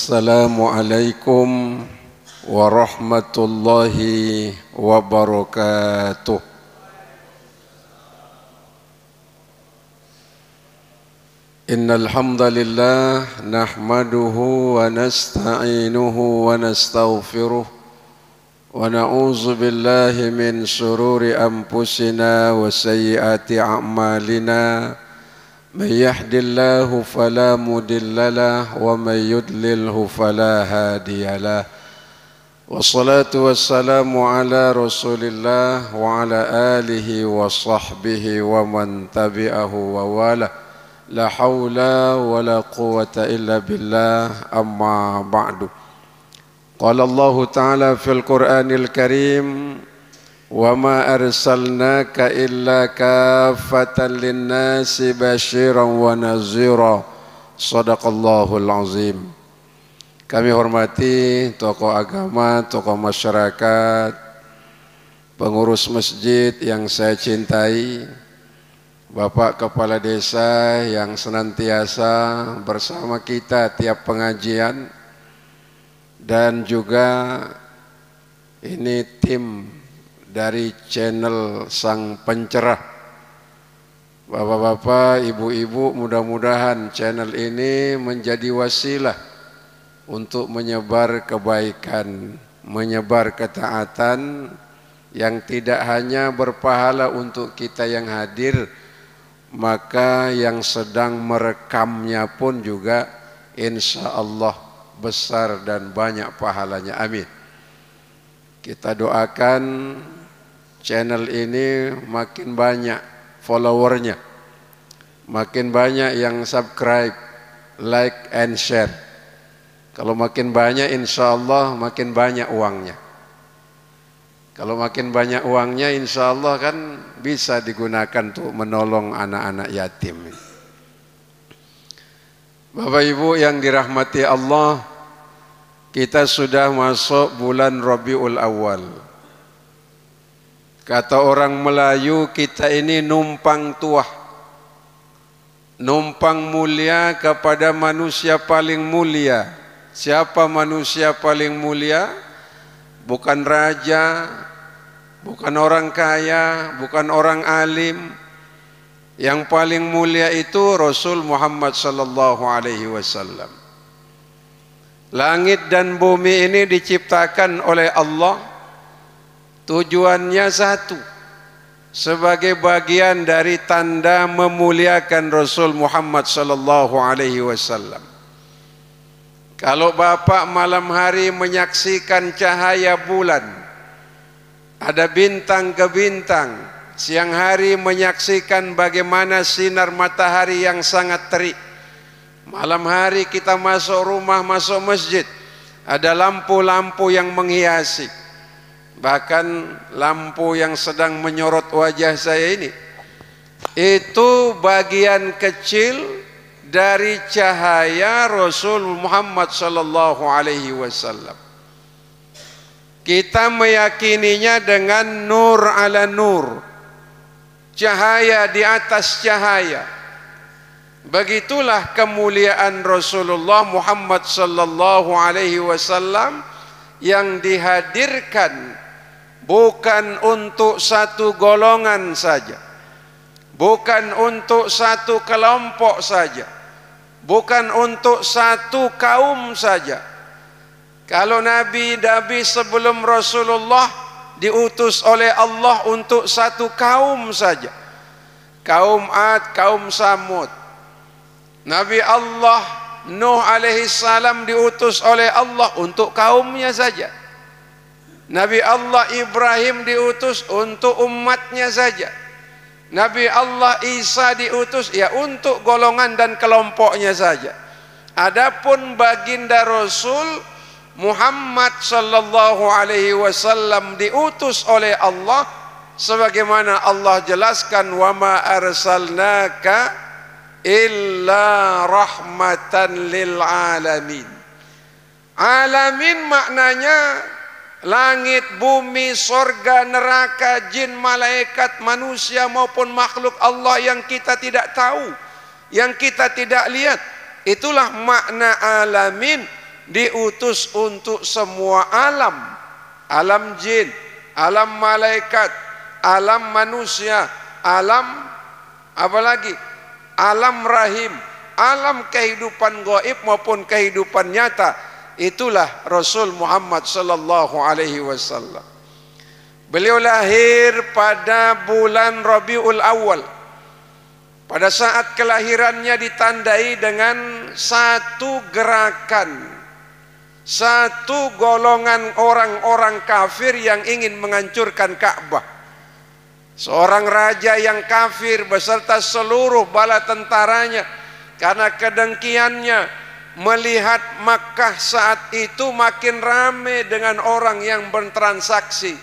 Assalamualaikum warahmatullahi wabarakatuh. Innal hamdalillah nahmaduhu wa nasta'inuhu wa nastaghfiruh wa na'udzu billahi min shururi anfusina wa sayyiati a'malina. May yahdihillahu fala mudilla lahu wa may yudlilhu fala hadiyalah. Wassalatu wassalamu ala Rasulillah wa ala alihi wa sahbihi wa man tabi'ahu wa wala. La haula wa la quwwata illa billah, amma ba'du. Qala Allah Ta'ala fil Qur'anil Karim, wa ma arsalnaka illa kaffatan linnasi basyiran wa nazira. Shadaqallahul azim. Kami hormati tokoh agama, tokoh masyarakat, pengurus masjid yang saya cintai, Bapak Kepala Desa yang senantiasa bersama kita tiap pengajian, dan juga ini tim dari channel Sang Pencerah. Bapak-bapak, ibu-ibu, mudah-mudahan channel ini menjadi wasilah untuk menyebar kebaikan, menyebar ketaatan yang tidak hanya berpahala untuk kita yang hadir, maka yang sedang merekamnya pun juga insya Allah besar dan banyak pahalanya. Amin. Kita doakan channel ini makin banyak followernya, makin banyak yang subscribe, like and share. Kalau makin banyak insya Allah makin banyak uangnya. Kalau makin banyak uangnya insya Allah kan bisa digunakan untuk menolong anak-anak yatim. Bapak Ibu yang dirahmati Allah, kita sudah masuk bulan Rabiul Awal. Kata orang Melayu, kita ini numpang tuah, numpang mulia kepada manusia paling mulia. Siapa manusia paling mulia? Bukan raja, bukan orang kaya, bukan orang alim. Yang paling mulia itu Rasul Muhammad sallallahu alaihi wasallam. Langit dan bumi ini diciptakan oleh Allah, tujuannya satu, sebagai bagian dari tanda memuliakan Rasul Muhammad sallallahu alaihi wasallam. Kalau Bapak malam hari menyaksikan cahaya bulan, ada bintang ke bintang, siang hari menyaksikan bagaimana sinar matahari yang sangat terik, malam hari kita masuk rumah, masuk masjid, ada lampu-lampu yang menghiasi. Bahkan lampu yang sedang menyorot wajah saya ini, itu bagian kecil dari cahaya Rasul Muhammad sallallahu alaihi wasallam. Kita meyakininya dengan nur ala nur, cahaya di atas cahaya. Begitulah kemuliaan Rasulullah Muhammad sallallahu alaihi wasallam yang dihadirkan bukan untuk satu golongan saja, bukan untuk satu kelompok saja, bukan untuk satu kaum saja. Kalau Nabi sebelum Rasulullah diutus oleh Allah untuk satu kaum saja, kaum Ad, kaum Samud. Nabi Allah Nuh alaihi salam diutus oleh Allah untuk kaumnya saja. Nabi Allah Ibrahim diutus untuk umatnya saja. Nabi Allah Isa diutus ya untuk golongan dan kelompoknya saja. Adapun baginda Rasul Muhammad sallallahu alaihi wasallam diutus oleh Allah sebagaimana Allah jelaskan, wa ma arsalnaka illa rahmatan lil alamin. Alamin maknanya langit, bumi, sorga, neraka, jin, malaikat, manusia maupun makhluk Allah yang kita tidak tahu, yang kita tidak lihat. Itulah makna alamin. diutus untuk semua alam, alam jin, alam malaikat, alam manusia, alam apalagi, alam rahim, alam kehidupan gaib maupun kehidupan nyata. Itulah Rasul Muhammad sallallahu alaihi wasallam. Beliau lahir pada bulan Rabiul Awal. Pada saat kelahirannya ditandai dengan satu gerakan, satu golongan orang-orang kafir yang ingin menghancurkan Ka'bah. Seorang raja yang kafir beserta seluruh bala tentaranya, karena kedengkiannya melihat Makkah saat itu makin ramai dengan orang yang bertransaksi,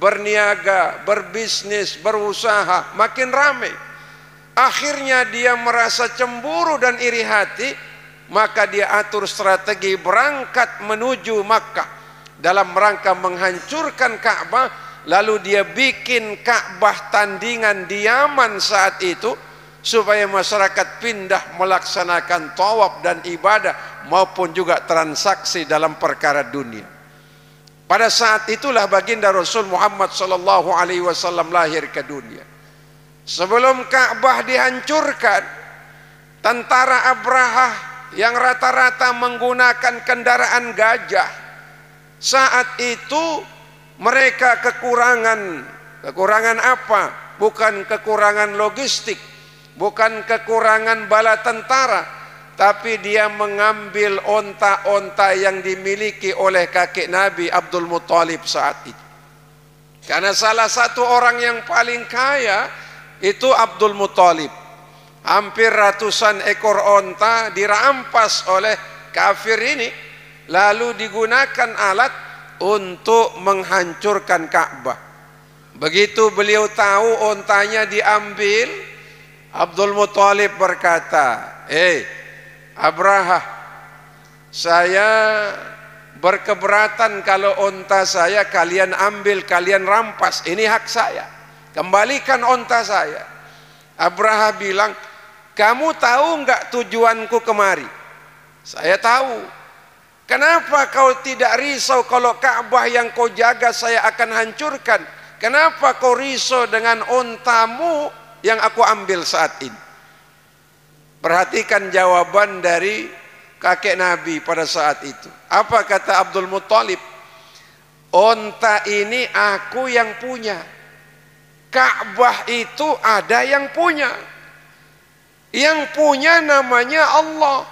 berniaga, berbisnis, berusaha, makin ramai. Akhirnya dia merasa cemburu dan iri hati, maka dia atur strategi berangkat menuju Makkah dalam rangka menghancurkan Ka'bah. Lalu dia bikin Ka'bah tandingan di Yaman saat itu, supaya masyarakat pindah melaksanakan tawaf dan ibadah maupun juga transaksi dalam perkara dunia. Pada saat itulah baginda Rasul Muhammad sallallahu alaihi wasallam lahir ke dunia. Sebelum Ka'bah dihancurkan, tentara Abrahah yang rata-rata menggunakan kendaraan gajah, saat itu mereka kekurangan apa? Bukan kekurangan logistik, bukan kekurangan bala tentara, tapi dia mengambil onta-onta yang dimiliki oleh kakek Nabi Abdul Muttalib saat itu. Karena salah satu orang yang paling kaya itu Abdul Muttalib. Hampir ratusan ekor onta dirampas oleh kafir ini, lalu digunakan alat untuk menghancurkan Ka'bah. Begitu beliau tahu ontanya diambil, Abdul Muttalib berkata, Abrahah, saya berkeberatan kalau onta saya kalian ambil, kalian rampas, ini hak saya, kembalikan onta saya. Abrahah bilang, kamu tahu enggak tujuanku kemari? Saya tahu. Kenapa kau tidak risau kalau Ka'bah yang kau jaga saya akan hancurkan? Kenapa kau risau dengan ontamu yang aku ambil saat ini? Perhatikan jawaban dari kakek Nabi pada saat itu. Apa kata Abdul Muttalib? Onta ini aku yang punya. Ka'bah itu ada yang punya. Yang punya namanya Allah.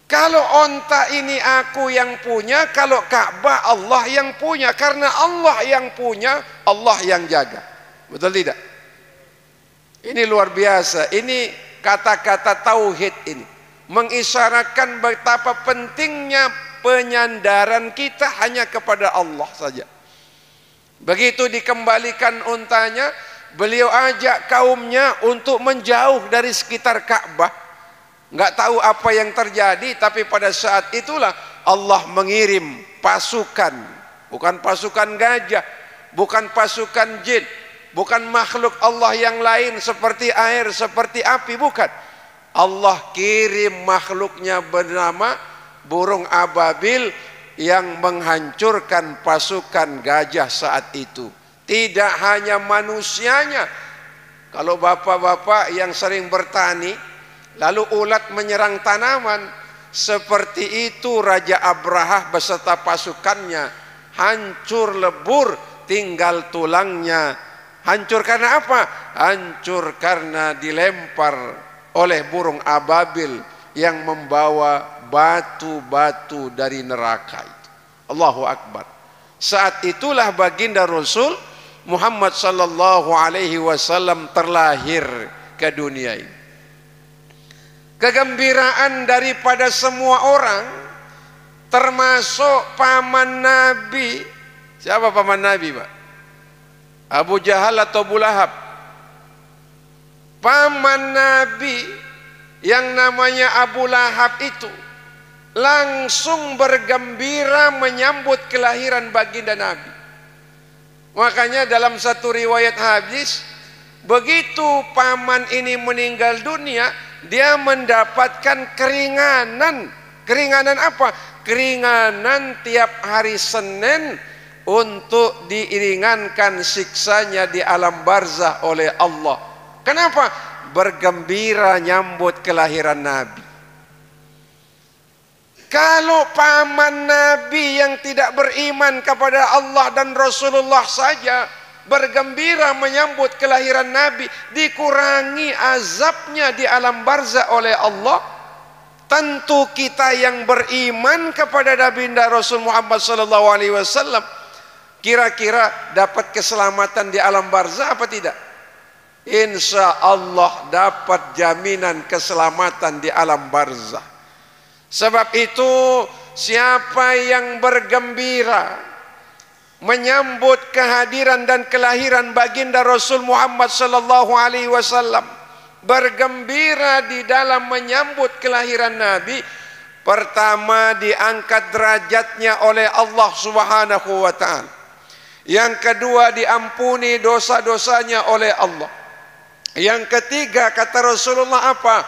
Kalau onta ini aku yang punya, kalau Ka'bah Allah yang punya. Karena Allah yang punya, Allah yang jaga. Betul tidak? Ini luar biasa. Ini kata-kata tauhid ini mengisyaratkan betapa pentingnya penyandaran kita hanya kepada Allah saja. Begitu dikembalikan untanya, beliau ajak kaumnya untuk menjauh dari sekitar Ka'bah. Nggak tahu apa yang terjadi, tapi pada saat itulah Allah mengirim pasukan, bukan pasukan gajah, bukan pasukan jin, bukan makhluk Allah yang lain seperti air, seperti api, bukan. Allah kirim makhluknya bernama burung ababil yang menghancurkan pasukan gajah saat itu. Tidak hanya manusianya. Kalau bapak-bapak yang sering bertani, lalu ulat menyerang tanaman, seperti itu Raja Abrahah beserta pasukannya, hancur lebur, tinggal tulangnya. Hancur karena apa? Hancur karena dilempar oleh burung ababil yang membawa batu-batu dari neraka itu. Allahu Akbar. Saat itulah baginda Rasul Muhammad sallallahu alaihi wasallam terlahir ke dunia ini. Kegembiraan daripada semua orang, termasuk paman Nabi. Siapa paman Nabi, Pak? Abu Jahal atau Abu Lahab? Paman Nabi yang namanya Abu Lahab itu langsung bergembira menyambut kelahiran baginda Nabi. Makanya dalam satu riwayat hadis, begitu paman ini meninggal dunia, dia mendapatkan keringanan Keringanan apa? Keringanan tiap hari Senin untuk diringankan siksanya di alam barzah oleh Allah. Kenapa? Bergembira nyambut kelahiran Nabi. Kalau paman Nabi yang tidak beriman kepada Allah dan Rasulullah saja bergembira menyambut kelahiran Nabi, dikurangi azabnya di alam barzah oleh Allah, tentu kita yang beriman kepada Nabi dan Rasul Muhammad SAW kira-kira dapat keselamatan di alam barzah apa tidak? Insya Allah dapat jaminan keselamatan di alam barzah. Sebab itu siapa yang bergembira menyambut kehadiran dan kelahiran baginda Rasul Muhammad sallallahu alaihi wasallam, bergembira di dalam menyambut kelahiran Nabi, pertama diangkat derajatnya oleh Allah Subhanahu wa taala. Yang kedua diampuni dosa-dosanya oleh Allah. Yang ketiga kata Rasulullah apa?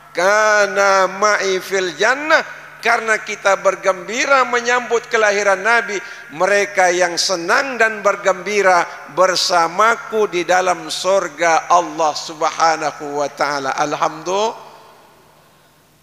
Kana ma'i fil jannah, karena kita bergembira menyambut kelahiran Nabi, mereka yang senang dan bergembira bersamaku di dalam surga Allah Subhanahu wa taala. Alhamdulillah.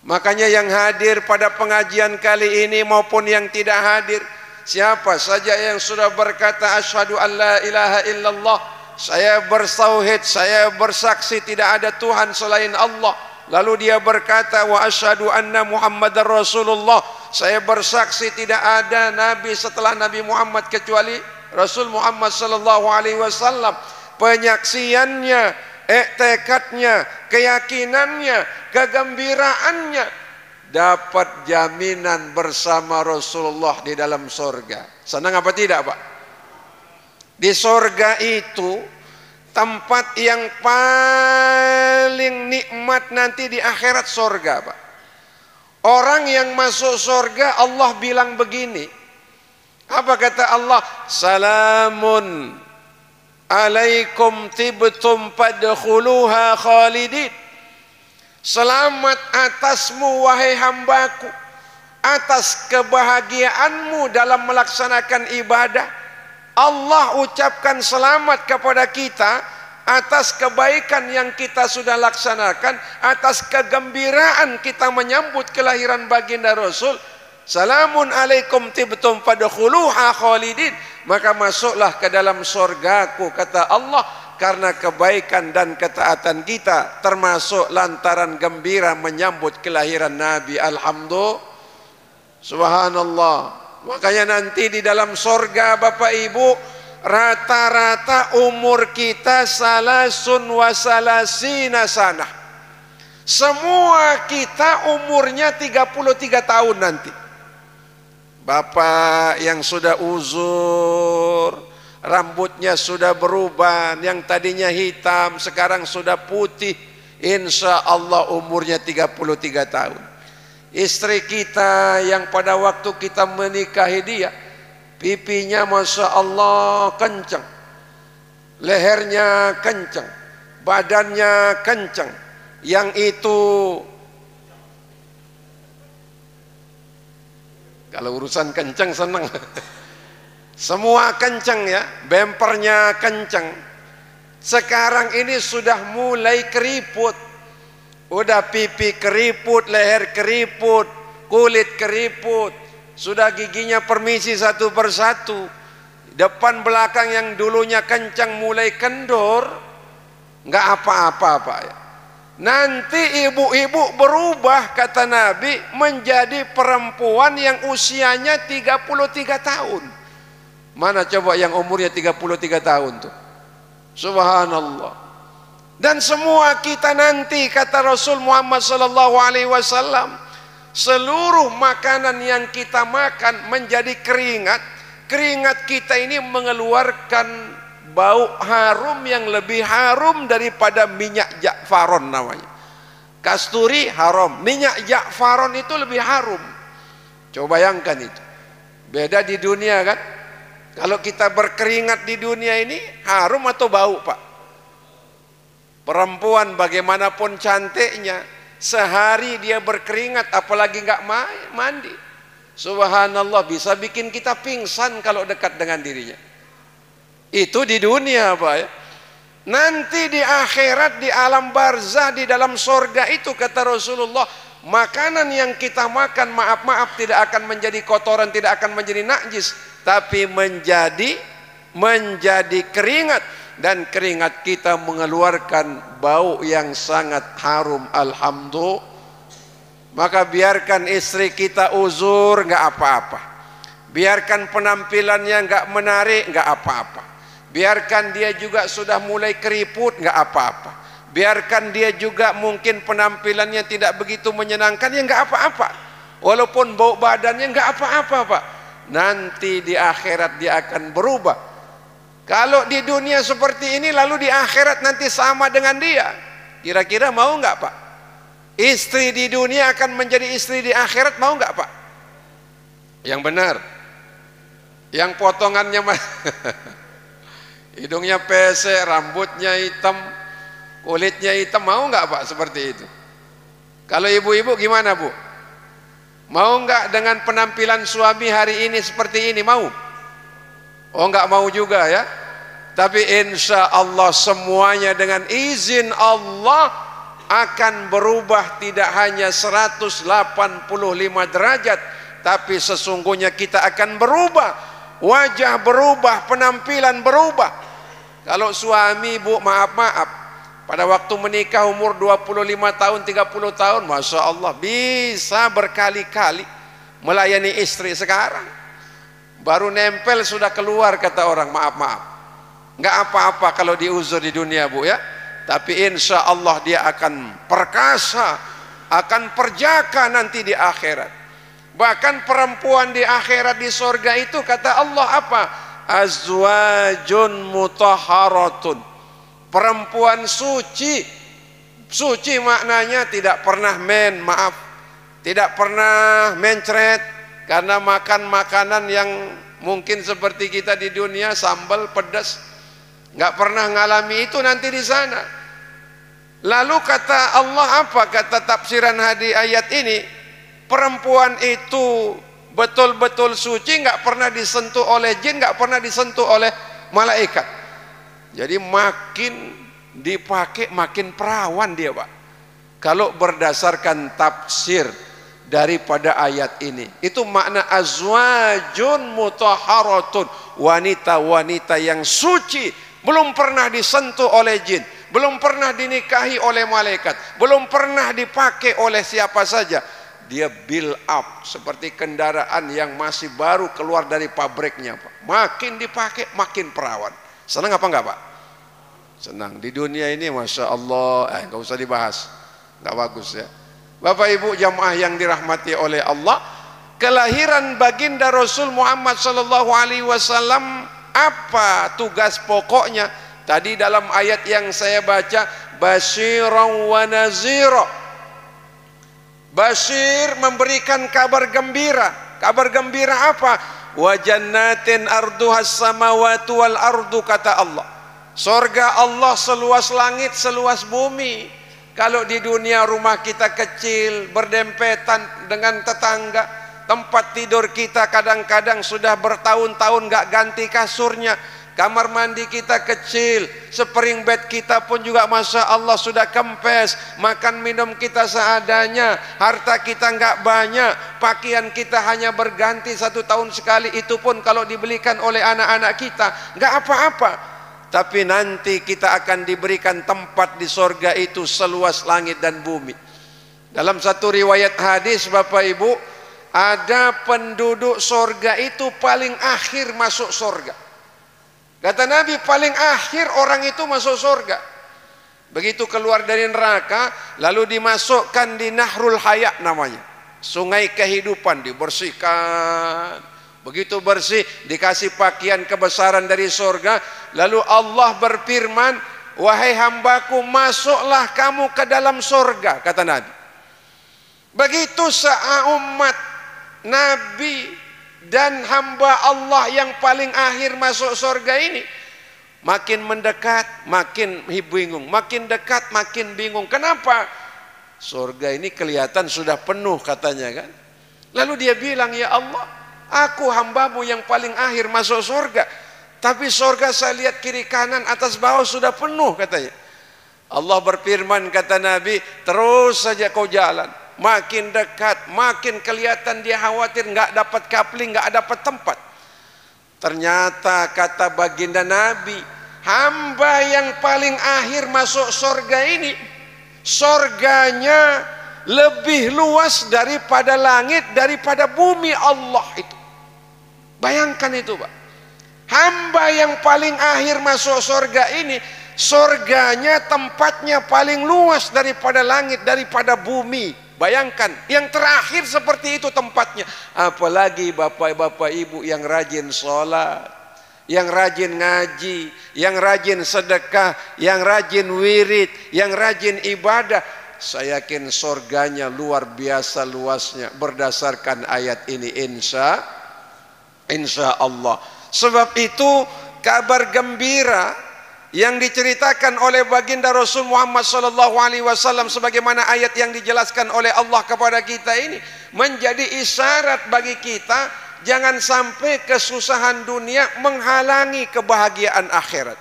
Makanya yang hadir pada pengajian kali ini maupun yang tidak hadir, siapa saja yang sudah berkata asyhadu an la ilaha illallah, saya bertauhid, saya bersaksi tidak ada Tuhan selain Allah, lalu dia berkata wa asyhadu anna Muhammadar Rasulullah, saya bersaksi tidak ada nabi setelah Nabi Muhammad kecuali Rasul Muhammad sallallahu alaihi wasallam. Penyaksiannya, tekadnya, keyakinannya, kegembiraannya dapat jaminan bersama Rasulullah di dalam surga. Senang apa tidak, Pak? Di surga itu tempat yang paling nikmat nanti di akhirat surga, Pak. Orang yang masuk surga Allah bilang begini. Apa kata Allah? Salamun alaikum tibtum fadkhuluha khalidin. Selamat atasmu wahai hambaku, atas kebahagiaanmu dalam melaksanakan ibadah. Allah ucapkan selamat kepada kita atas kebaikan yang kita sudah laksanakan, atas kegembiraan kita menyambut kelahiran baginda Rasul. Salamun alaikum tibtum fadkhuluha khalidin, maka masuklah ke dalam surgaku kata Allah, karena kebaikan dan ketaatan kita, termasuk lantaran gembira menyambut kelahiran Nabi. Alhamdulillah, subhanallah. Makanya nanti di dalam surga Bapak Ibu, rata-rata umur kita salasun wa salasina sanah. Semua kita umurnya 33 tahun nanti. Bapak yang sudah uzur, rambutnya sudah berubah, yang tadinya hitam sekarang sudah putih, insya Allah umurnya 33 tahun. Istri kita yang pada waktu kita menikahi dia, pipinya Masya Allah kencang, lehernya kencang, badannya kencang, yang itu kalau urusan kencang senang. Semua kencang ya, bempernya kencang. Sekarang ini sudah mulai keriput. Udah pipi keriput, leher keriput, kulit keriput. Sudah giginya permisi satu persatu. Depan belakang yang dulunya kencang mulai kendor. Nggak apa-apa Pak ya. Nanti ibu-ibu berubah kata Nabi menjadi perempuan yang usianya 33 tahun. Mana coba yang umurnya 33 tahun tuh? Subhanallah. Dan semua kita nanti kata Rasul Muhammad sallallahu alaihi wasallam, seluruh makanan yang kita makan menjadi keringat. Keringat kita ini mengeluarkan bau harum yang lebih harum daripada minyak ja'faron namanya. Kasturi haram, minyak ja'faron itu lebih harum. Coba bayangkan itu. Beda di dunia kan? Kalau kita berkeringat di dunia ini harum atau bau Pak? Perempuan bagaimanapun cantiknya, Sehari dia berkeringat, apalagi nggak mandi. Subhanallah, bisa bikin kita pingsan kalau dekat dengan dirinya. Itu di dunia, Pak ya. Nanti di akhirat, di alam barzah, di dalam sorga itu, kata Rasulullah, makanan yang kita makan, maaf tidak akan menjadi kotoran, tidak akan menjadi najis, tapi menjadi keringat, dan keringat kita mengeluarkan bau yang sangat harum. Alhamdulillah. Maka biarkan istri kita uzur, nggak apa-apa. Biarkan penampilannya nggak menarik, nggak apa-apa. Biarkan dia juga sudah mulai keriput, nggak apa-apa. Biarkan dia juga mungkin penampilannya tidak begitu menyenangkan, ya nggak apa-apa. Walaupun bau badannya nggak apa-apa, Pak. Nanti di akhirat dia akan berubah. Kalau di dunia seperti ini, lalu di akhirat nanti sama dengan dia, kira-kira mau nggak, Pak? Istri di dunia akan menjadi istri di akhirat, mau nggak, Pak? Yang benar. Yang potongannya hidungnya pesek, rambutnya hitam, kulitnya hitam, mau nggak, Pak, seperti itu? Kalau ibu-ibu gimana, Bu? Mau nggak dengan penampilan suami hari ini seperti ini? Mau? Oh, nggak mau juga ya. Tapi insya Allah semuanya dengan izin Allah akan berubah, tidak hanya 185 derajat, tapi sesungguhnya kita akan berubah, wajah berubah, penampilan berubah. Kalau suami, Bu, maaf, pada waktu menikah umur 25 tahun, 30 tahun, Masya Allah, bisa berkali-kali melayani istri. Sekarang baru nempel sudah keluar, kata orang, maaf, nggak apa-apa kalau diuzur di dunia, Bu ya. Tapi insya Allah dia akan perkasa, akan perjaka nanti di akhirat. Bahkan perempuan di akhirat, di sorga itu, kata Allah apa? Azwajun mutahharatun. Perempuan suci. Suci maknanya tidak pernah tidak pernah mencret, karena makan makanan yang mungkin seperti kita di dunia, sambal pedas. Nggak pernah ngalami itu nanti di sana. Lalu kata Allah apa? Kata tafsiran hadis ayat ini, perempuan itu betul-betul suci, nggak pernah disentuh oleh jin, nggak pernah disentuh oleh malaikat. Jadi makin dipakai makin perawan dia, Pak. Kalau berdasarkan tafsir daripada ayat ini, itu makna azwajun mutahharatun, wanita-wanita yang suci, belum pernah disentuh oleh jin, belum pernah dinikahi oleh malaikat, belum pernah dipakai oleh siapa saja. Dia build up seperti kendaraan yang masih baru keluar dari pabriknya, Pak. Makin dipakai makin perawan. Senang apa enggak, Pak? Senang. Di dunia ini Masya Allah, enggak usah dibahas, enggak bagus ya. Bapak Ibu jamaah yang dirahmati oleh Allah, kelahiran baginda Rasul Muhammad SAW, apa tugas pokoknya? Tadi dalam ayat yang saya baca, basyiran wa nazira. Basyir memberikan kabar gembira. Kabar gembira apa? Wa jannatin arduhas samawati wal ardu, kata Allah. Surga Allah seluas langit, seluas bumi. Kalau di dunia rumah kita kecil, berdempetan dengan tetangga, tempat tidur kita kadang-kadang sudah bertahun-tahun nggak ganti kasurnya, kamar mandi kita kecil, spring bed kita pun juga Masya Allah sudah kempes, makan minum kita seadanya, harta kita nggak banyak, pakaian kita hanya berganti 1 tahun sekali, itu pun kalau dibelikan oleh anak-anak kita nggak apa-apa. Tapi nanti kita akan diberikan tempat di sorga itu seluas langit dan bumi. Dalam satu riwayat hadis, Bapak Ibu, ada penduduk sorga itu paling akhir masuk sorga. Kata Nabi, paling akhir orang itu masuk sorga. Begitu keluar dari neraka, lalu dimasukkan di Nahrul Hayat namanya, sungai kehidupan, dibersihkan. Begitu bersih, dikasih pakaian kebesaran dari sorga. Lalu Allah berfirman, wahai hambaku, masuklah kamu ke dalam sorga, kata Nabi. Begitu seumat Nabi dan hamba Allah yang paling akhir masuk sorga ini, makin mendekat makin bingung, makin dekat makin bingung. Kenapa? Surga ini kelihatan sudah penuh katanya kan. Lalu dia bilang, ya Allah, aku hambamu yang paling akhir masuk surga, tapi surga saya lihat kiri kanan atas bawah sudah penuh katanya. Allah berfirman, kata Nabi, terus saja kau jalan, makin dekat, makin kelihatan dia khawatir nggak dapat kapling, nggak dapat tempat. Ternyata kata baginda Nabi, hamba yang paling akhir masuk surga ini, surganya lebih luas daripada langit, daripada bumi Allah itu. Bayangkan itu Pak. Hamba yang paling akhir masuk surga ini, surganya tempatnya paling luas daripada langit, daripada bumi. Bayangkan, yang terakhir seperti itu tempatnya. Apalagi bapak-bapak ibu yang rajin sholat, yang rajin ngaji, yang rajin sedekah, yang rajin wirid, yang rajin ibadah. Saya yakin surganya luar biasa luasnya berdasarkan ayat ini, insya Allah. Sebab itu kabar gembira yang diceritakan oleh baginda Rasul Muhammad SAW, sebagaimana ayat yang dijelaskan oleh Allah kepada kita ini, menjadi isyarat bagi kita jangan sampai kesusahan dunia menghalangi kebahagiaan akhirat.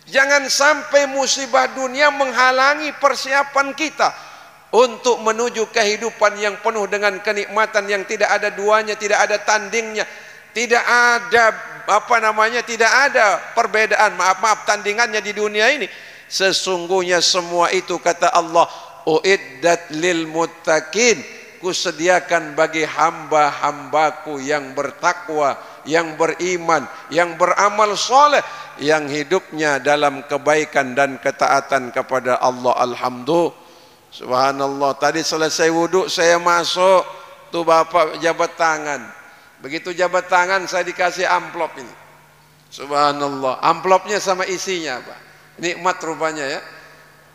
Jangan sampai musibah dunia menghalangi persiapan kita untuk menuju kehidupan yang penuh dengan kenikmatan yang tidak ada duanya, tidak ada tandingnya, tidak ada tidak ada perbedaan, maaf tandingannya di dunia ini. Sesungguhnya semua itu, kata Allah, uiddat lil muttaqin, kusediakan bagi hamba-hambaku yang bertakwa, yang beriman, yang beramal soleh, yang hidupnya dalam kebaikan dan ketaatan kepada Allah. Alhamdulillah, subhanallah. Tadi selesai wudhu saya masuk, tuh bapak jabat tangan. Begitu jabat tangan saya dikasih amplop ini. Subhanallah, amplopnya sama isinya Pak. Nikmat rupanya ya.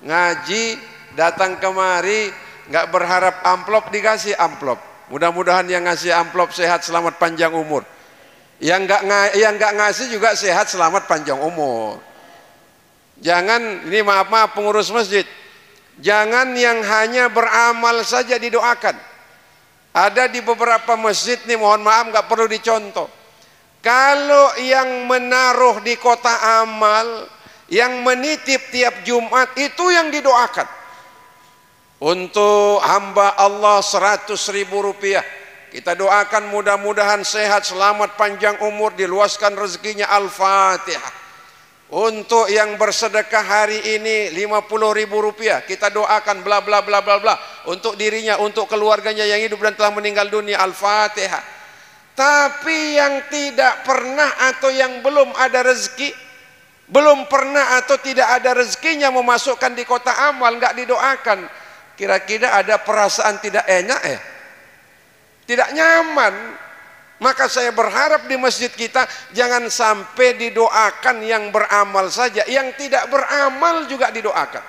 Ngaji, datang kemari, nggak berharap amplop, dikasih amplop. Mudah-mudahan yang ngasih amplop sehat, selamat panjang umur. Yang nggak ngasih juga sehat, selamat panjang umur. Jangan, ini maaf pengurus masjid, jangan yang hanya beramal saja didoakan. Ada di beberapa masjid nih, mohon maaf nggak perlu dicontoh. Kalau yang menaruh di kotak amal, yang menitip tiap Jumat, itu yang didoakan. Untuk hamba Allah 100.000 rupiah, kita doakan mudah-mudahan sehat, selamat panjang umur, diluaskan rezekinya. Al-Fatihah. Untuk yang bersedekah hari ini 50.000 rupiah, kita doakan bla bla bla bla bla, untuk dirinya, untuk keluarganya yang hidup dan telah meninggal dunia. Al-Fatihah. Tapi yang tidak pernah atau yang belum ada rezeki, belum pernah atau tidak ada rezekinya memasukkan di kotak amal, nggak didoakan, kira-kira ada perasaan tidak enak tidak nyaman. Maka saya berharap di masjid kita jangan sampai didoakan yang beramal saja, yang tidak beramal juga didoakan.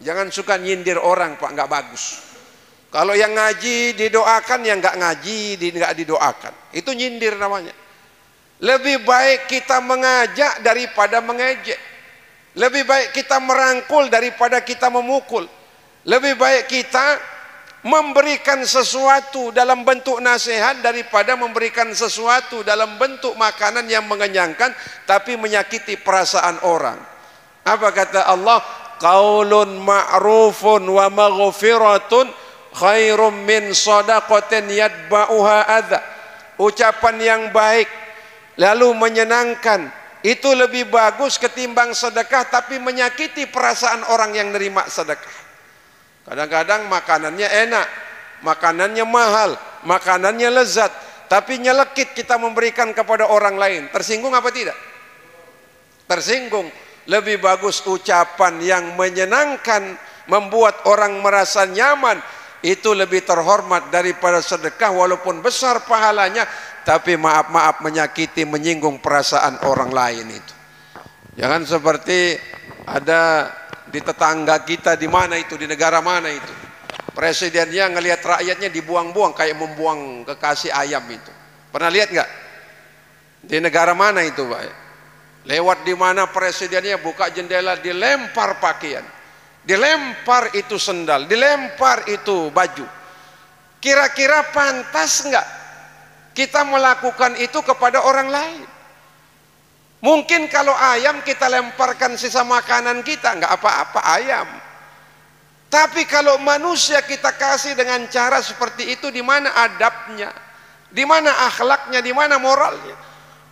Jangan suka nyindir orang Pak, nggak bagus. Kalau yang ngaji didoakan, yang nggak ngaji nggak didoakan, itu nyindir namanya. Lebih baik kita mengajak daripada mengejek. Lebih baik kita merangkul daripada kita memukul. Lebih baik kita memberikan sesuatu dalam bentuk nasihat daripada memberikan sesuatu dalam bentuk makanan yang mengenyangkan tapi menyakiti perasaan orang. Apa kata Allah? Qaulun ma'rufun wa maghfiratun khairum min shadaqatin yatba'uha adza. Ucapan yang baik lalu menyenangkan itu lebih bagus ketimbang sedekah tapi menyakiti perasaan orang yang nerima sedekah. Kadang-kadang makanannya enak, makanannya mahal, makanannya lezat, tapi nyelekit kita memberikan kepada orang lain. Tersinggung apa tidak? Tersinggung. Lebih bagus ucapan yang menyenangkan, membuat orang merasa nyaman, itu lebih terhormat daripada sedekah walaupun besar pahalanya, tapi maaf menyakiti, menyinggung perasaan orang lain itu. Jangan seperti ada di tetangga kita, di mana itu, di negara mana itu, presidennya ngelihat rakyatnya dibuang-buang kayak membuang kekasih ayam itu. Pernah lihat nggak? Di negara mana itu Pak? Lewat di mana presidennya buka jendela dilempar pakaian. dilempar itu sendal, dilempar itu baju. Kira-kira pantas enggak kita melakukan itu kepada orang lain? Mungkin kalau ayam kita lemparkan sisa makanan kita, enggak apa-apa ayam. Tapi kalau manusia kita kasih dengan cara seperti itu, di mana adabnya, di mana akhlaknya, di mana moralnya?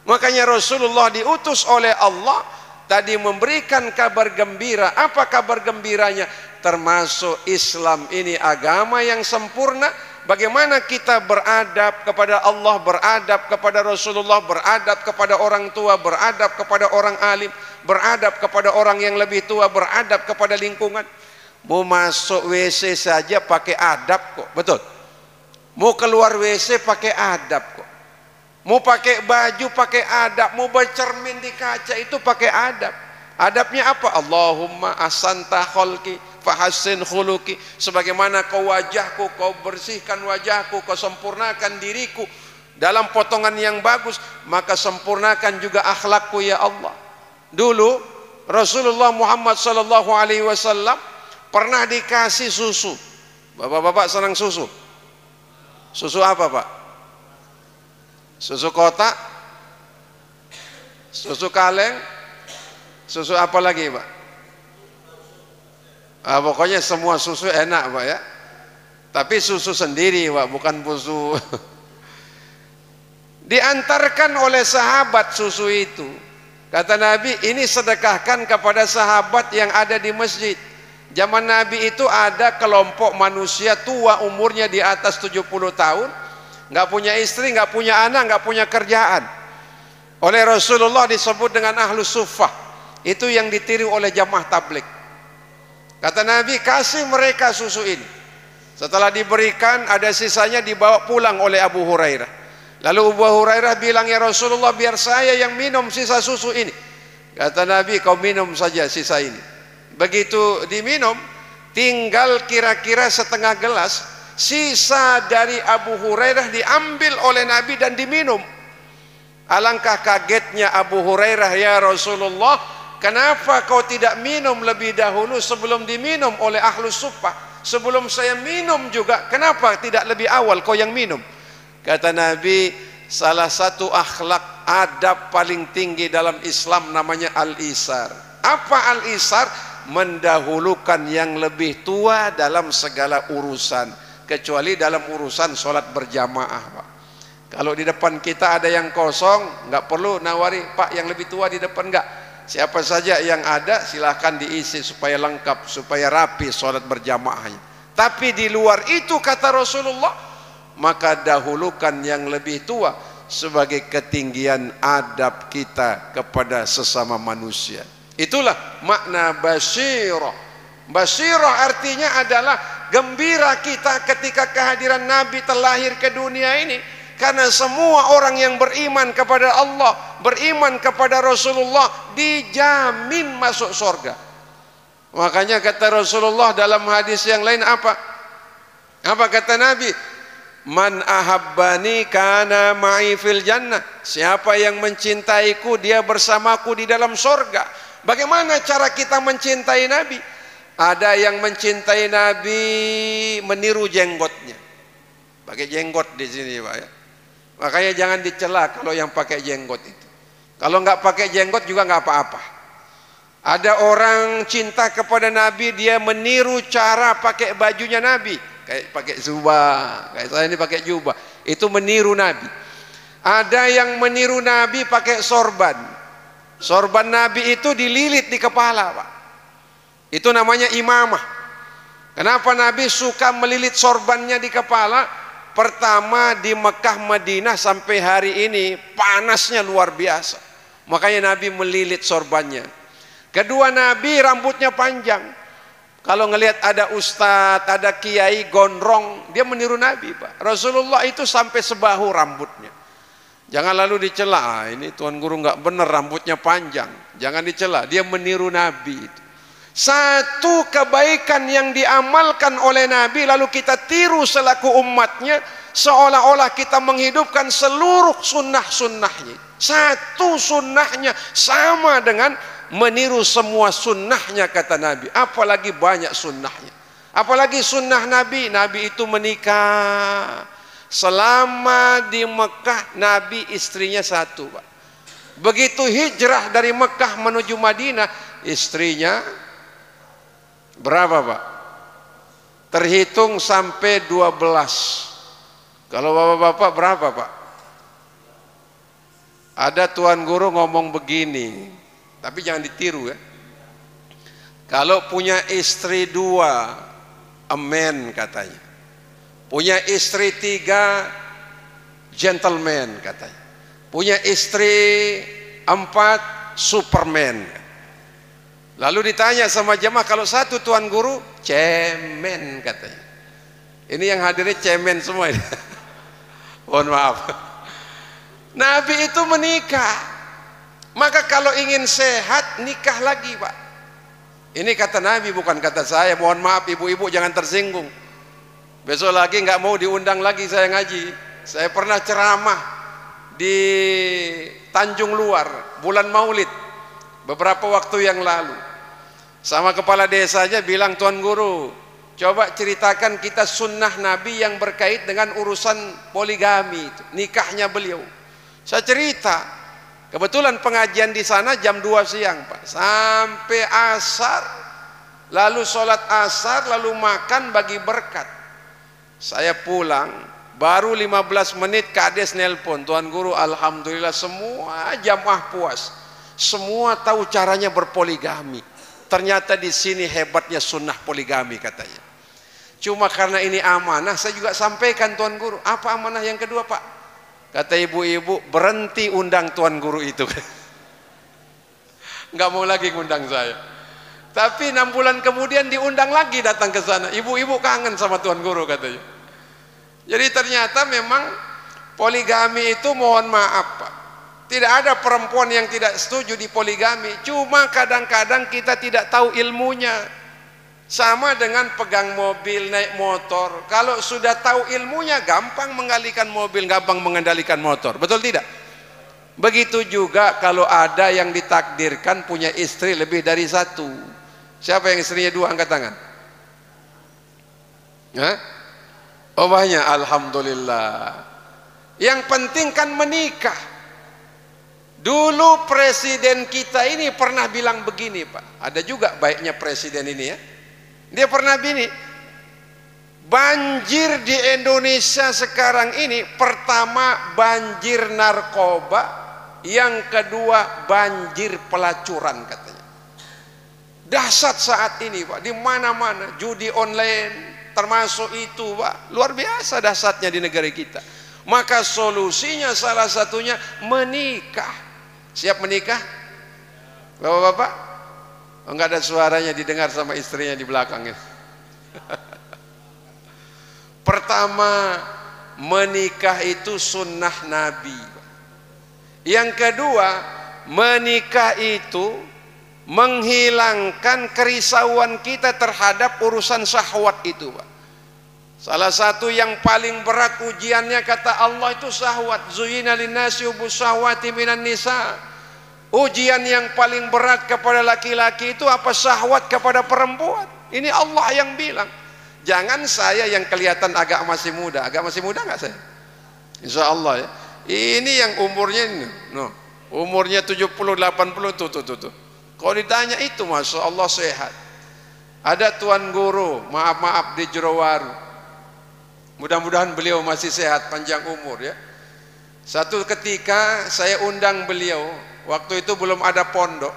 Makanya Rasulullah diutus oleh Allah tadi memberikan kabar gembira. Apa kabar gembiranya? Termasuk Islam ini agama yang sempurna. Bagaimana kita beradab kepada Allah, beradab kepada Rasulullah, beradab kepada orang tua, beradab kepada orang alim, beradab kepada orang yang lebih tua, beradab kepada lingkungan. Mau masuk WC saja pakai adab kok, betul. Mau keluar WC pakai adab kok. Mau pakai baju pakai adab, mau bercermin di kaca itu pakai adab. Adabnya apa? Allahumma asanta khalqi fahassin khuluqi. Sebagaimana kau wajahku, kau bersihkan wajahku, kau sempurnakan diriku dalam potongan yang bagus, maka sempurnakan juga akhlakku ya Allah. Dulu Rasulullah Muhammad sallallahu alaihi wasallam pernah dikasih susu. Bapak-bapak senang susu? Susu apa, Pak? Susu kotak? Susu kaleng? Susu apa lagi, Pak? Pokoknya semua susu enak, Pak ya. Tapi susu sendiri, Pak, bukan susu. Diantarkan oleh sahabat susu itu. Kata Nabi, ini sedekahkan kepada sahabat yang ada di masjid. Zaman Nabi itu ada kelompok manusia tua umurnya di atas 70 tahun, nggak punya istri, nggak punya anak, nggak punya kerjaan. Oleh Rasulullah disebut dengan ahlus suffah. Itu yang ditiru oleh jamaah tabligh. Kata Nabi, kasih mereka susu ini. Setelah diberikan, ada sisanya dibawa pulang oleh Abu Hurairah. Lalu Abu Hurairah bilang, ya Rasulullah, biar saya yang minum sisa susu ini. Kata Nabi, kau minum saja sisa ini. Begitu diminum, tinggal kira-kira setengah gelas, sisa dari Abu Hurairah diambil oleh Nabi dan diminum. Alangkah kagetnya Abu Hurairah, ya Rasulullah, kenapa kau tidak minum lebih dahulu sebelum diminum oleh ahlus suffah? Sebelum saya minum juga, kenapa tidak lebih awal kau yang minum? Kata Nabi, salah satu akhlak adab paling tinggi dalam Islam namanya al-isar. Apa al-isar? Mendahulukan yang lebih tua dalam segala urusan, kecuali dalam urusan sholat berjamaah, Pak. Kalau di depan kita ada yang kosong, nggak perlu nawari, Pak yang lebih tua di depan, nggak. Siapa saja yang ada silahkan diisi supaya lengkap, supaya rapi sholat berjamaahnya. Tapi di luar itu kata Rasulullah, maka dahulukan yang lebih tua sebagai ketinggian adab kita kepada sesama manusia. Itulah makna basyirah. Basyirah artinya adalah gembira kita ketika kehadiran Nabi terlahir ke dunia ini. Karena semua orang yang beriman kepada Allah, beriman kepada Rasulullah, dijamin masuk surga. Makanya kata Rasulullah dalam hadis yang lain apa? Apa kata Nabi? Man ahabbani kana ma'i fil jannah. Siapa yang mencintaiku, dia bersamaku di dalam surga. Bagaimana cara kita mencintai Nabi? Ada yang mencintai Nabi meniru jenggotnya. Pakai jenggot di sini, Pak ya. Makanya jangan dicela kalau yang pakai jenggot itu. Kalau nggak pakai jenggot juga nggak apa-apa. Ada orang cinta kepada Nabi, dia meniru cara pakai bajunya Nabi, kayak pakai jubah, kayak saya ini pakai jubah. Itu meniru Nabi. Ada yang meniru Nabi pakai sorban. Sorban Nabi itu dililit di kepala, Pak. Itu namanya imamah. Kenapa Nabi suka melilit sorbannya di kepala? Pertama, di Mekah Madinah sampai hari ini panasnya luar biasa. Makanya Nabi melilit sorbannya. Kedua, Nabi rambutnya panjang. Kalau ngelihat ada ustadz, ada kiai gondrong, dia meniru Nabi, Pak. Rasulullah itu sampai sebahu rambutnya. Jangan lalu dicela, ini Tuan Guru nggak benar rambutnya panjang. Jangan dicela, dia meniru Nabi itu. Satu kebaikan yang diamalkan oleh Nabi lalu kita tiru selaku umatnya, seolah-olah kita menghidupkan seluruh sunnah-sunnahnya. Satu sunnahnya sama dengan meniru semua sunnahnya kata Nabi, apalagi banyak sunnahnya. Apalagi sunnah Nabi, Nabi itu menikah. Selama di Mekah Nabi istrinya satu, Pak. Begitu hijrah dari Mekah menuju Madinah, istrinya berapa, Pak? Terhitung sampai 12. Kalau bapak-bapak berapa, Pak? Ada tuan guru ngomong begini, tapi jangan ditiru ya. Kalau punya istri 2, amen katanya. Punya istri 3, gentleman katanya. Punya istri 4, superman. Lalu ditanya sama jemaah, kalau satu tuan guru, cemen katanya. Ini yang hadirnya cemen semua ini. Mohon maaf. Nabi itu menikah. Maka kalau ingin sehat, nikah lagi, Pak. Ini kata Nabi, bukan kata saya. Mohon maaf ibu-ibu, jangan tersinggung. Besok lagi nggak mau diundang lagi saya ngaji. Saya pernah ceramah di Tanjung Luar bulan Maulid beberapa waktu yang lalu. Sama kepala desanya bilang, tuan guru, coba ceritakan kita sunnah Nabi yang berkait dengan urusan poligami, nikahnya beliau. Saya cerita, kebetulan pengajian di sana jam 2 siang, Pak, sampai asar, lalu sholat asar, lalu makan bagi berkat. Saya pulang, baru 15 menit kades nelpon, tuan guru, alhamdulillah semua jamaah puas, semua tahu caranya berpoligami. Ternyata di sini hebatnya sunnah poligami katanya. Cuma karena ini amanah, saya juga sampaikan tuan guru. Apa amanah yang kedua, Pak? Kata ibu-ibu, berhenti undang tuan guru itu. Nggak mau lagi ngundang saya. Tapi 6 bulan kemudian diundang lagi datang ke sana. Ibu-ibu kangen sama tuan guru katanya. Jadi ternyata memang poligami itu, mohon maaf, Pak, tidak ada perempuan yang tidak setuju di poligami. Cuma kadang-kadang kita tidak tahu ilmunya. Sama dengan pegang mobil, naik motor. Kalau sudah tahu ilmunya, gampang mengalihkan mobil, gampang mengendalikan motor. Betul tidak? Begitu juga kalau ada yang ditakdirkan punya istri lebih dari 1. Siapa yang istrinya 2, angkat tangan? Hah? Oh banyak, alhamdulillah. Yang penting kan menikah. Dulu presiden kita ini pernah bilang begini, Pak. Ada juga baiknya presiden ini ya. Dia pernah begini, banjir di Indonesia sekarang ini, pertama banjir narkoba, yang kedua banjir pelacuran katanya. Dahsyat saat ini, Pak, di mana-mana judi online termasuk itu, Pak. Luar biasa dahsyatnya di negara kita. Maka solusinya salah satunya menikah. Siap menikah? Bapak-bapak? Enggak ada suaranya didengar sama istrinya di belakangnya. Pertama, menikah itu sunnah Nabi. Yang kedua, menikah itu menghilangkan kerisauan kita terhadap urusan syahwat itu, Pak. Salah satu yang paling berat ujiannya kata Allah itu syahwat. Zuyina linnasi hubbus syahwati minan nisa. Ujian yang paling berat kepada laki-laki itu apa? Syahwat kepada perempuan. Ini Allah yang bilang. Jangan saya yang kelihatan agak masih muda. Agak masih muda nggak saya? Insya Allah ya. Ini yang umurnya ini, no, umurnya 70, 80 tuh. Kalau ditanya itu, masya Allah sehat. Ada tuan guru, maaf di Jerowaru. Mudah-mudahan beliau masih sehat, panjang umur ya. Satu ketika saya undang beliau. Waktu itu belum ada pondok.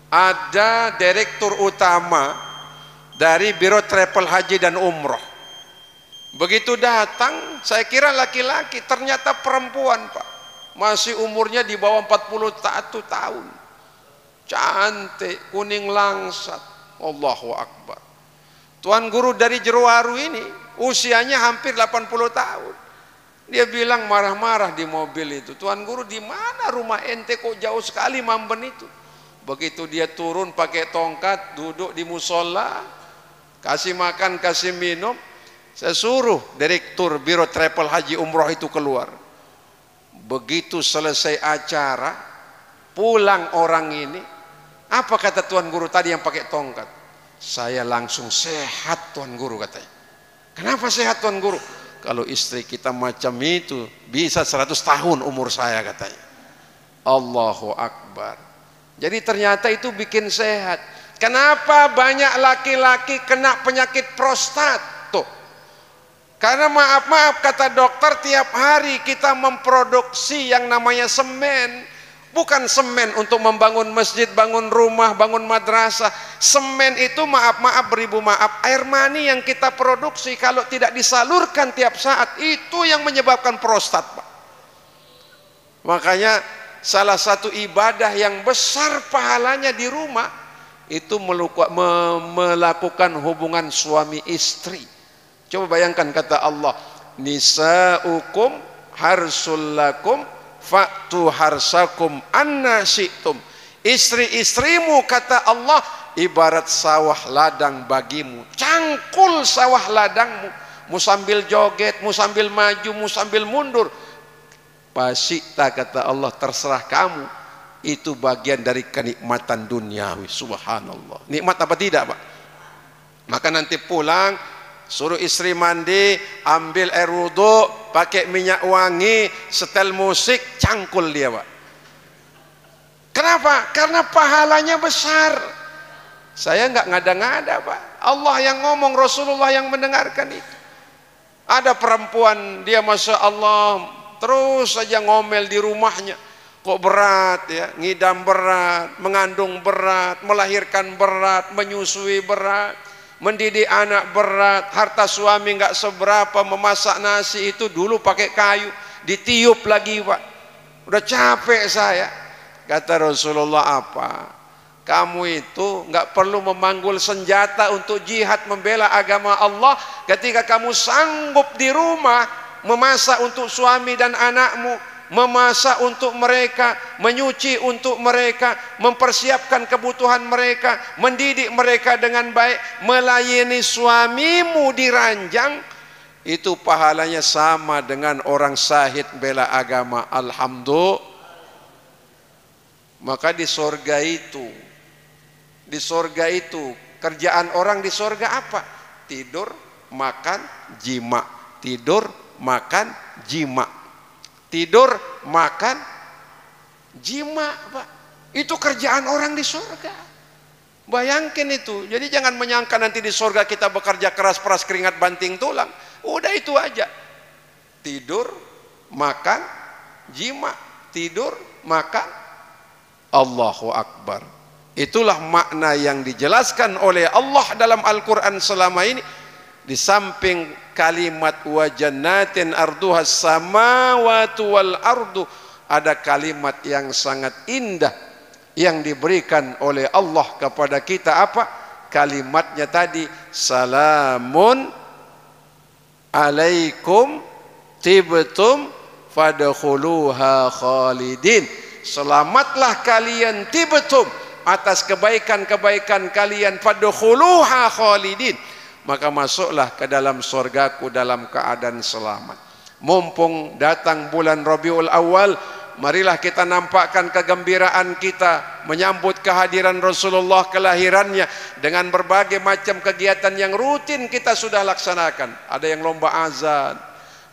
Ada direktur utama dari Biro Travel Haji dan Umroh. Begitu datang, saya kira laki-laki, ternyata perempuan, Pak. Masih umurnya di bawah 41 tahun. Cantik, kuning langsat. Allahu Akbar. Tuan guru dari Jerowaru ini usianya hampir 80 tahun. Dia bilang marah-marah di mobil itu, tuan guru di mana rumah ente kok jauh sekali Mamben itu? Begitu dia turun pakai tongkat, duduk di musola, kasih makan, kasih minum, saya suruh direktur Biro Travel Haji Umroh itu keluar. Begitu selesai acara, pulang orang ini, Apa kata Tuan Guru tadi yang pakai tongkat? Saya langsung sehat Tuan Guru katanya. Kenapa sehat Tuan Guru? Kalau istri kita macam itu bisa 100 tahun umur saya katanya. Allahu Akbar. Jadi ternyata itu bikin sehat. Kenapa banyak laki-laki kena penyakit prostat? Tuh. Karena maaf kata dokter, tiap hari kita memproduksi yang namanya semen. Bukan semen untuk membangun masjid, bangun rumah, bangun madrasah. Semen itu maaf beribu maaf, air mani yang kita produksi kalau tidak disalurkan tiap saat, itu yang menyebabkan prostat, Pak. Makanya salah satu ibadah yang besar pahalanya di rumah itu melakukan hubungan suami istri. Coba bayangkan kata Allah, nisaukum harsul lakum fa'tu harsakum anna syi'tum. Istri-istrimu kata Allah ibarat sawah ladang bagimu. Cangkul sawah ladangmu, mu sambil joget, mu sambil maju, mu sambil mundur. Pasita kata Allah, terserah kamu. Itu bagian dari kenikmatan duniawi. Subhanallah. Nikmat apa tidak, Pak? Maka nanti pulang suruh istri mandi, ambil air wudhu, pakai minyak wangi, setel musik, cangkul dia, Pak. Kenapa? Karena pahalanya besar. Saya nggak ngada-ngada, Pak. Allah yang ngomong, Rasulullah yang mendengarkan itu. Ada perempuan, dia Masya Allah terus saja ngomel di rumahnya. Kok berat ya, ngidam berat, mengandung berat, melahirkan berat, menyusui berat, mendidik anak berat, harta suami nggak seberapa, memasak nasi itu dulu pakai kayu, ditiup lagi, Pak. Udah capek saya. Kata Rasulullah, apa? Kamu itu nggak perlu memanggul senjata untuk jihad membela agama Allah ketika kamu sanggup di rumah memasak untuk suami dan anakmu, memasak untuk mereka, menyuci untuk mereka, mempersiapkan kebutuhan mereka, mendidik mereka dengan baik, melayani suamimu di ranjang, itu pahalanya sama dengan orang syahid bela agama. Alhamdulillah. Maka di sorga itu, kerjaan orang di sorga apa? Tidur, makan, jima. Tidur, makan, jima. Tidur, makan, jima, Pak. Itu kerjaan orang di surga. Bayangkan itu. Jadi jangan menyangka nanti di surga kita bekerja keras, peras keringat banting tulang. Udah itu aja. Tidur, makan, jima. Tidur, makan. Allahu Akbar. Itulah makna yang dijelaskan oleh Allah dalam Al-Quran selama ini. Di samping kalimat wa jannatin arduhas samawatu wal ardu, ada kalimat yang sangat indah yang diberikan oleh Allah kepada kita. Apa kalimatnya tadi? Salamun alaikum tibtum fadkhuluha khalidin. Selamatlah kalian tibtum atas kebaikan-kebaikan kalian, fadkhuluha khalidin, maka masuklah ke dalam surgaku dalam keadaan selamat. Mumpung datang bulan Rabiul Awal, marilah kita nampakkan kegembiraan kita menyambut kehadiran Rasulullah, kelahirannya, dengan berbagai macam kegiatan yang rutin kita sudah laksanakan. Ada yang lomba azan,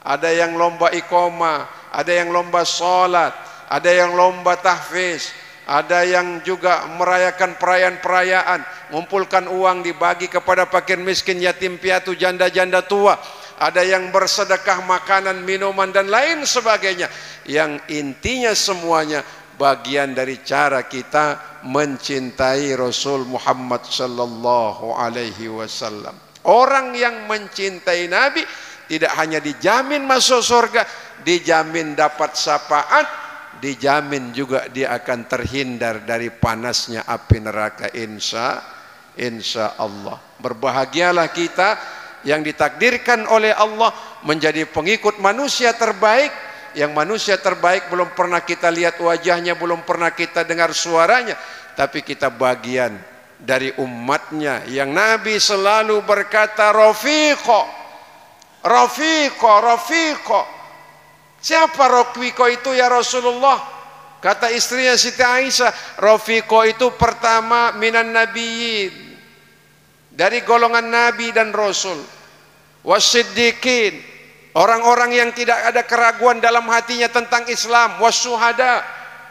ada yang lomba iqamah, ada yang lomba sholat, ada yang lomba tahfiz, ada yang juga merayakan perayaan-perayaan, ngumpulkan uang dibagi kepada fakir miskin, yatim piatu, janda-janda tua. Ada yang bersedekah makanan, minuman dan lain sebagainya. Yang intinya semuanya bagian dari cara kita mencintai Rasul Muhammad sallallahu alaihi wasallam. Orang yang mencintai Nabi tidak hanya dijamin masuk surga, dijamin dapat syafaat, dijamin juga dia akan terhindar dari panasnya api neraka, insya Allah. Berbahagialah kita yang ditakdirkan oleh Allah menjadi pengikut manusia terbaik, yang manusia terbaik belum pernah kita lihat wajahnya, belum pernah kita dengar suaranya, tapi kita bagian dari umatnya yang Nabi selalu berkata Rafiqo, Rafiqo, Rafiqo. Siapa Rafiqo itu ya Rasulullah? Kata istrinya Siti Aisyah, Rafiqo itu pertama minan nabiyyin, dari golongan nabi dan rasul, wasiddiqin, orang-orang yang tidak ada keraguan dalam hatinya tentang Islam, wasyuhada,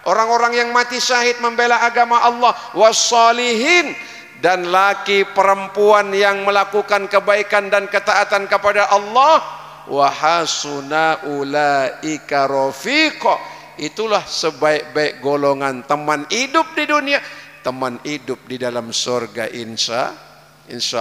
orang-orang yang mati syahid membela agama Allah, wassalihin, dan laki perempuan yang melakukan kebaikan dan ketaatan kepada Allah, wa hasuna ulaika rafiqa. Itulah sebaik-baik golongan teman hidup di dunia, teman hidup di dalam surga insya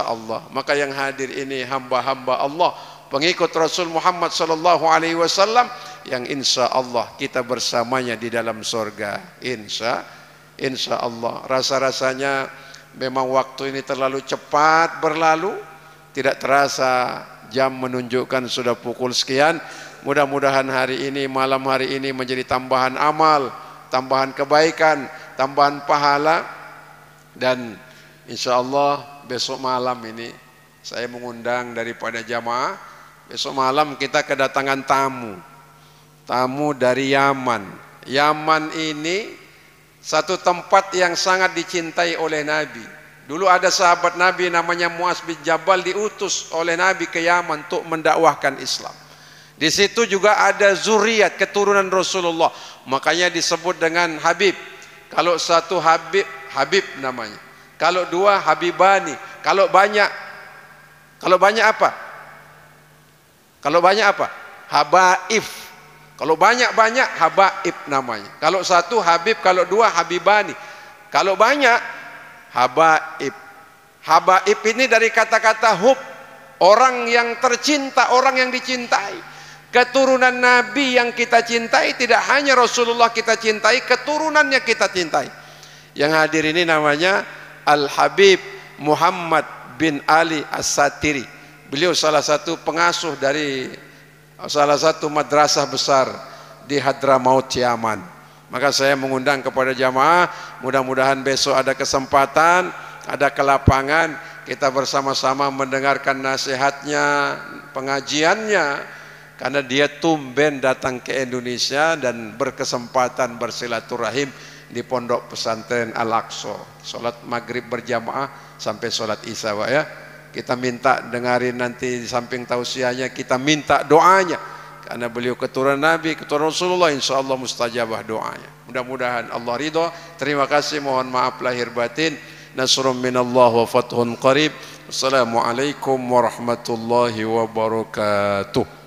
Allah. Maka yang hadir ini hamba-hamba Allah, pengikut Rasul Muhammad sallallahu alaihi wasallam, yang insya Allah kita bersamanya di dalam surga insya Allah. Rasa-rasanya memang waktu ini terlalu cepat berlalu, tidak terasa jam menunjukkan sudah pukul sekian. Mudah-mudahan hari ini, malam hari ini menjadi tambahan amal, tambahan kebaikan, tambahan pahala. Dan insya Allah besok malam ini saya mengundang daripada jamaah, besok malam kita kedatangan tamu dari Yaman. Yaman ini satu tempat yang sangat dicintai oleh Nabi. Dulu ada sahabat Nabi namanya Muaz bin Jabal, diutus oleh Nabi ke Yaman untuk mendakwahkan Islam. Di situ juga ada zuriat keturunan Rasulullah, makanya disebut dengan Habib. Kalau satu Habib namanya. Kalau dua Habibani. Kalau banyak apa? Kalau banyak apa? Habaib. Kalau banyak Habaib namanya. Kalau satu Habib, kalau dua Habibani. Kalau banyak Habaib. Habaib ini dari kata-kata hub, orang yang tercinta, orang yang dicintai. Keturunan Nabi yang kita cintai, tidak hanya Rasulullah kita cintai, keturunannya kita cintai. Yang hadir ini namanya Al-Habib Muhammad bin Ali As-Satiri. Beliau salah satu pengasuh dari salah satu madrasah besar di Hadramaut, Yaman. Maka saya mengundang kepada jamaah, mudah-mudahan besok ada kesempatan, ada kelapangan, kita bersama-sama mendengarkan nasihatnya, pengajiannya. Karena dia tumben datang ke Indonesia dan berkesempatan bersilaturahim di pondok pesantren Al-Aqsa. Sholat maghrib berjamaah sampai sholat isya, Pak ya. Kita minta dengarin nanti di samping tausiahnya, kita minta doanya. Karena beliau keturunan Nabi, keturunan Rasulullah, insya Allah mustajabah doanya. Mudah-mudahan Allah ridho. Terima kasih, mohon maaf lahir batin. Nasrun minallah wa fathun qarib. Assalamualaikum warahmatullahi wabarakatuh.